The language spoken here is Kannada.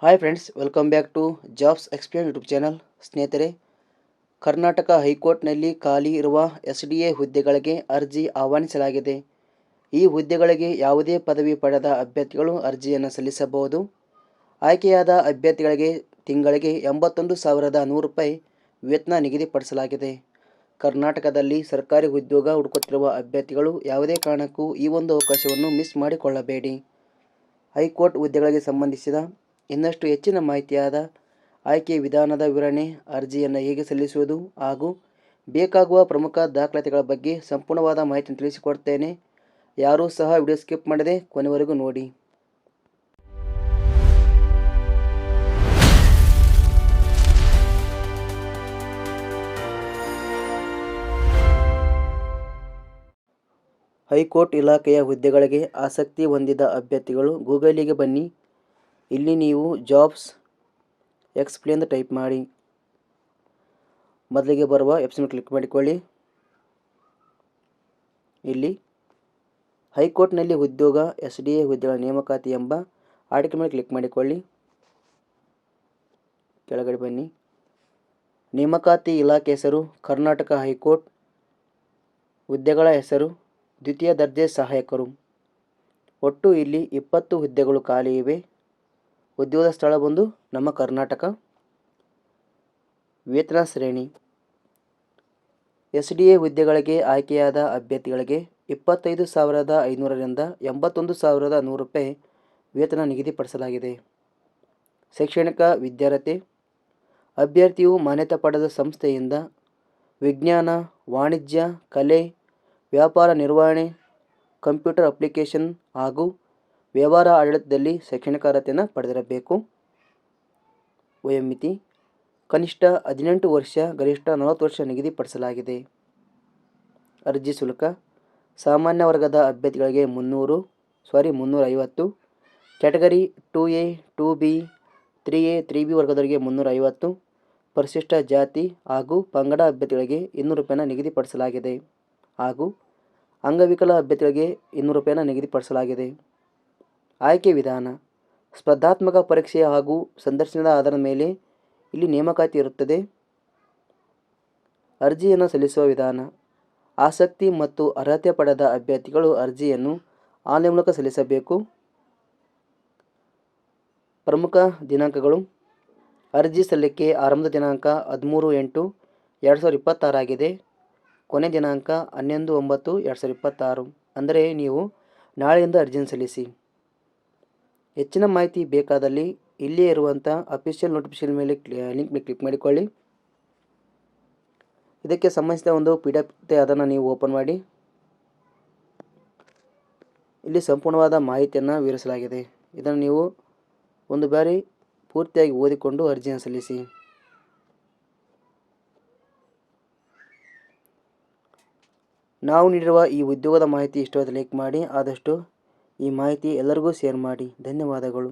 Hi friends, welcome back to jobs explain YouTube channel. ಸ್ನೇಹಿತರೆ, ಕರ್ನಾಟಕ ಹೈಕೋರ್ಟ್ನಲ್ಲಿ ಖಾಲಿ ಇರುವ SDA ಹುದ್ದೆಗಳಿಗೆ ಅರ್ಜಿ ಆಹ್ವಾನಿಸಲಾಗಿದೆ. ಈ ಹುದ್ದೆಗಳಿಗೆ ಯಾವುದೇ ಪದವಿ ಪಡೆದ ಅಭ್ಯರ್ಥಿಗಳು ಅರ್ಜಿಯನ್ನು ಸಲ್ಲಿಸಬಹುದು. ಆಯ್ಕೆಯಾದ ಅಭ್ಯರ್ಥಿಗಳಿಗೆ ತಿಂಗಳಿಗೆ 81,100 ರೂಪಾಯಿ ವೇತನ ನಿಗದಿಪಡಿಸಲಾಗಿದೆ. ಕರ್ನಾಟಕದಲ್ಲಿ ಸರ್ಕಾರಿ ಉದ್ಯೋಗ ಹುಡುಕುತ್ತಿರುವ ಅಭ್ಯರ್ಥಿಗಳು ಯಾವುದೇ ಕಾರಣಕ್ಕೂ ಈ ಒಂದು ಅವಕಾಶವನ್ನು ಮಿಸ್ ಮಾಡಿಕೊಳ್ಳಬೇಡಿ. ಹೈಕೋರ್ಟ್ ಹುದ್ದೆಗಳಿಗೆ ಸಂಬಂಧಿಸಿದ ಇನ್ನಷ್ಟು ಹೆಚ್ಚಿನ ಮಾಹಿತಿಯಾದ ಆಯ್ಕೆ ವಿಧಾನದ ವಿವರಣೆ, ಅರ್ಜಿಯನ್ನು ಹೇಗೆ ಸಲ್ಲಿಸುವುದು ಹಾಗೂ ಬೇಕಾಗುವ ಪ್ರಮುಖ ದಾಖಲಾತಿಗಳ ಬಗ್ಗೆ ಸಂಪೂರ್ಣವಾದ ಮಾಹಿತಿಯನ್ನು ತಿಳಿಸಿಕೊಡ್ತೇನೆ. ಯಾರೂ ಸಹ ವಿಡಿಯೋ ಸ್ಕಿಪ್ ಮಾಡದೆ ಕೊನೆವರೆಗೂ ನೋಡಿ. ಹೈಕೋರ್ಟ್ ಇಲಾಖೆಯ ಹುದ್ದೆಗಳಿಗೆ ಆಸಕ್ತಿ ಹೊಂದಿದ ಅಭ್ಯರ್ಥಿಗಳು ಗೂಗಲಿಗೆ ಬನ್ನಿ. ಇಲ್ಲಿ ನೀವು ಜಾಬ್ಸ್ ಎಕ್ಸ್ಪ್ಲೇನ್ ಟೈಪ್ ಮಾಡಿ. ಮೊದಲಿಗೆ ಬರುವ ವೆಬ್ಸೈಟ್ ಕ್ಲಿಕ್ ಮಾಡಿಕೊಳ್ಳಿ. ಇಲ್ಲಿ ಹೈಕೋರ್ಟ್ನಲ್ಲಿ ಉದ್ಯೋಗ SDA ಹುದ್ದೆಗಳ ನೇಮಕಾತಿ ಎಂಬ ಆರ್ಟಿಕಲ್ ಮೇಲೆ ಕ್ಲಿಕ್ ಮಾಡಿಕೊಳ್ಳಿ. ಕೆಳಗಡೆ ಬನ್ನಿ. ನೇಮಕಾತಿ ಇಲಾಖೆ ಹೆಸರು ಕರ್ನಾಟಕ ಹೈಕೋರ್ಟ್. ಹುದ್ದೆಗಳ ಹೆಸರು ದ್ವಿತೀಯ ದರ್ಜೆ ಸಹಾಯಕರು. ಒಟ್ಟು ಇಲ್ಲಿ 20 ಹುದ್ದೆಗಳು ಖಾಲಿ ಇವೆ. ಉದ್ಯೋಗದ ಸ್ಥಳ ಬಂದು ನಮ್ಮ ಕರ್ನಾಟಕ. ವೇತನ ಶ್ರೇಣಿ SDA ಹುದ್ದೆಗಳಿಗೆ ಆಯ್ಕೆಯಾದ ಅಭ್ಯರ್ಥಿಗಳಿಗೆ 25,500 ರಿಂದ 81,100 ರೂಪಾಯಿ ವೇತನ ನಿಗದಿಪಡಿಸಲಾಗಿದೆ. ಶೈಕ್ಷಣಿಕ ವಿದ್ಯಾರ್ಹತೆ: ಅಭ್ಯರ್ಥಿಯು ಮಾನ್ಯತೆ ಪಡೆದ ಸಂಸ್ಥೆಯಿಂದ ವಿಜ್ಞಾನ, ವಾಣಿಜ್ಯ, ಕಲೆ, ವ್ಯಾಪಾರ ನಿರ್ವಹಣೆ, ಕಂಪ್ಯೂಟರ್ ಅಪ್ಲಿಕೇಶನ್ ಹಾಗೂ ವ್ಯವಹಾರ ಆಡಳಿತದಲ್ಲಿ ಶೈಕ್ಷಣಿಕ ಅರ್ಹತೆಯನ್ನು ಪಡೆದಿರಬೇಕು. ವಯೋಮಿತಿ: ಕನಿಷ್ಠ 18 ವರ್ಷ, ಗರಿಷ್ಠ 40 ವರ್ಷ ನಿಗದಿಪಡಿಸಲಾಗಿದೆ. ಅರ್ಜಿ ಶುಲ್ಕ: ಸಾಮಾನ್ಯ ವರ್ಗದ ಅಭ್ಯರ್ಥಿಗಳಿಗೆ 350, category 2A, 2B, 3A, 3B ವರ್ಗದವರಿಗೆ 350, ಪರಿಶಿಷ್ಟ ಜಾತಿ ಹಾಗೂ ಪಂಗಡ ಅಭ್ಯರ್ಥಿಗಳಿಗೆ 200 ರೂಪಾಯಿನ ನಿಗದಿಪಡಿಸಲಾಗಿದೆ ಹಾಗೂ ಅಂಗವಿಕಲ ಅಭ್ಯರ್ಥಿಗಳಿಗೆ 200 ರೂಪಾಯಿನ ನಿಗದಿಪಡಿಸಲಾಗಿದೆ. ಆಯ್ಕೆ ವಿಧಾನ: ಸ್ಪರ್ಧಾತ್ಮಕ ಪರೀಕ್ಷೆ ಹಾಗೂ ಸಂದರ್ಶನದ ಆಧಾರದ ಮೇಲೆ ಇಲ್ಲಿ ನೇಮಕಾತಿ ಇರುತ್ತದೆ. ಅರ್ಜಿಯನ್ನು ಸಲ್ಲಿಸುವ ವಿಧಾನ: ಆಸಕ್ತಿ ಮತ್ತು ಅರ್ಹತೆ ಪಡೆದ ಅಭ್ಯರ್ಥಿಗಳು ಅರ್ಜಿಯನ್ನು ಆನ್ಲೈನ್ ಮೂಲಕ ಸಲ್ಲಿಸಬೇಕು. ಪ್ರಮುಖ ದಿನಾಂಕಗಳು: ಅರ್ಜಿ ಸಲ್ಲಿಕೆ ಆರಂಭದ ದಿನಾಂಕ 13/8/2026 ಆಗಿದೆ. ಕೊನೆ ದಿನಾಂಕ 11/9/2026. ಅಂದರೆ ನೀವು ನಾಳೆಯಿಂದ ಅರ್ಜಿಯನ್ನು ಸಲ್ಲಿಸಿ. ಹೆಚ್ಚಿನ ಮಾಹಿತಿ ಬೇಕಾದಲ್ಲಿ ಇಲ್ಲೇ ಇರುವಂಥ ಅಫಿಷಿಯಲ್ ನೋಟಿಫಿಕೇಶನ್ ಮೇಲೆ ಲಿಂಕ್ ಮೇಲೆ ಕ್ಲಿಕ್ ಮಾಡಿಕೊಳ್ಳಿ. ಇದಕ್ಕೆ ಸಂಬಂಧಿಸಿದ ಒಂದು PDF ಇರುತ್ತೆ, ಅದನ್ನು ನೀವು ಓಪನ್ ಮಾಡಿ. ಇಲ್ಲಿ ಸಂಪೂರ್ಣವಾದ ಮಾಹಿತಿಯನ್ನು ವಿವರಿಸಲಾಗಿದೆ. ಇದನ್ನು ನೀವು ಒಂದು ಬಾರಿ ಪೂರ್ತಿಯಾಗಿ ಓದಿಕೊಂಡು ಅರ್ಜಿಯನ್ನು ಸಲ್ಲಿಸಿ. ನಾವು ನೀಡಿರುವ ಈ ಉದ್ಯೋಗದ ಮಾಹಿತಿ ಇಷ್ಟವಾದ ಲೈಕ್ ಮಾಡಿ. ಆದಷ್ಟು ಈ ಮಾಹಿತಿ ಎಲ್ಲರಿಗೂ ಶೇರ್ ಮಾಡಿ. ಧನ್ಯವಾದಗಳು.